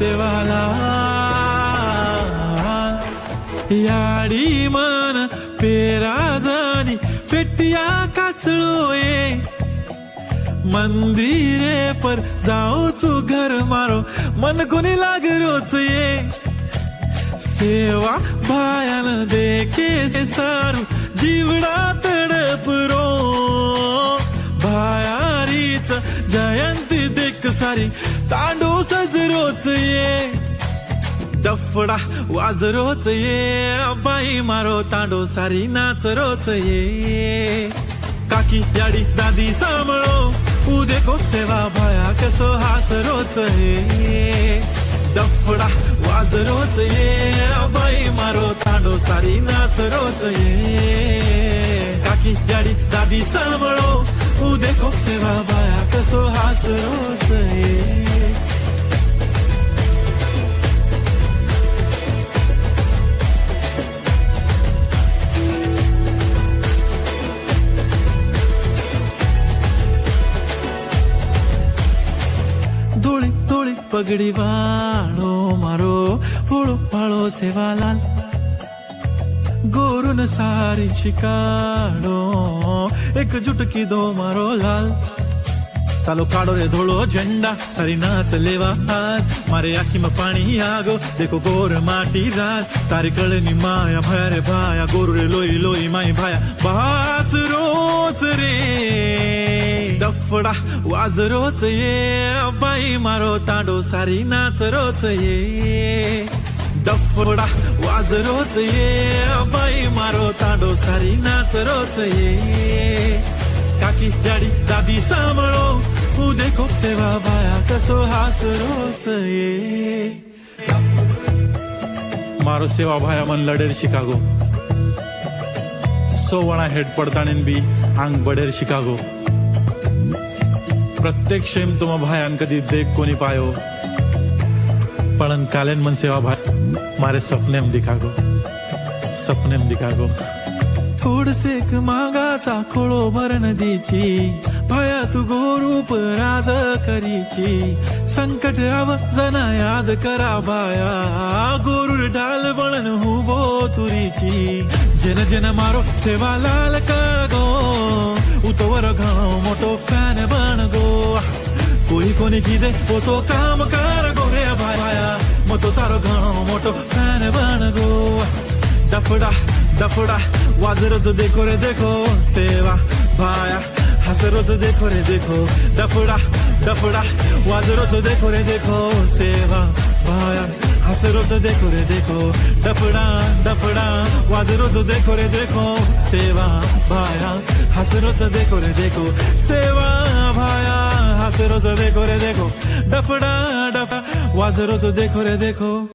सेवाला याडी मन पेरादानी फेटिया काचळोए मंदिरे पर जाओ तू घर मारो मन कोणी लाग रोच ये सेवा भायान देखे से सारू जीवडा तडपरो भायारीच जयंती देख सारी तांडू सजरोच ये डफडा वाजरोच ये बाई मारो तांडो सारी नाच रोच ये काकी याडी दादी सांभाळो ऊ देखो सेवा भाया कसो हास रोच ये डफडा वाजरोच ये बाई मारो तांडो सारी नाच रोच ये काकी याडी दादी सांभाळो ऊ देखो सेवा भाया कसो हास रोच ये धोळी धोळी पगड़ी वाळो मारो फूलो फाळो सेवालाल गोरून सारी शिकाडो एकजूट की दो मारो लाल चालो काढो रे धोळो झंडा सारी नाच लेवा हाथ मारे आखी में पानी आगो देखो गोर माटी रात तारी कळनी माया भाया रे भाया गोरू रे लोई लोई माई भाया बास रोच रे डफडा वाजरोच ये बाई मारो तांडो सारी नाच रोच ये डफडा वाजरोच ये बाई मारो तांडो सारी नाच रोच ये काकी याडी दादी सांभाळो ऊ देखो सेवा भाया कसो हास रोच ये मारो सेवा भाया मन लडेर शिकागो सोवणा हेड पडताणीन बी आंग बडेर शिकागो प्रत्येक शेम तुम भायान कदी देख कोनी पायो पण कालेन मन सेवा भाई मारे सपने में दिखागो थोडसे मागाचा खोळो भर नदीची भाया तू गोरूप राज करीची संकट आव जना याद करा भाया गोरूर ढाल बळन हुबो तुरीची जन जन मारो सेवा लाल कागो उतवर घणो मोटो फॅन बन गो कोई कोनी कीदे वो तो काम कर गो रे भाया मतो तारो घणो मोटो फॅन बन गो डफडा डफडा वाजरोच देखो रे देखो सेवा भाया हसरोच देखो रे देखो डफडा डफडा वाजरोच देखो रे देखो सेवा भाया हसरोच देखो रे देखो डफडा डफडा वाजरोच देखो रे देखो सेवा भाया हसरोच देखो रे देखो सेवा भाया हसरोच देखो रे देखो डफडा डफडा वाजरोच देखो रे देखो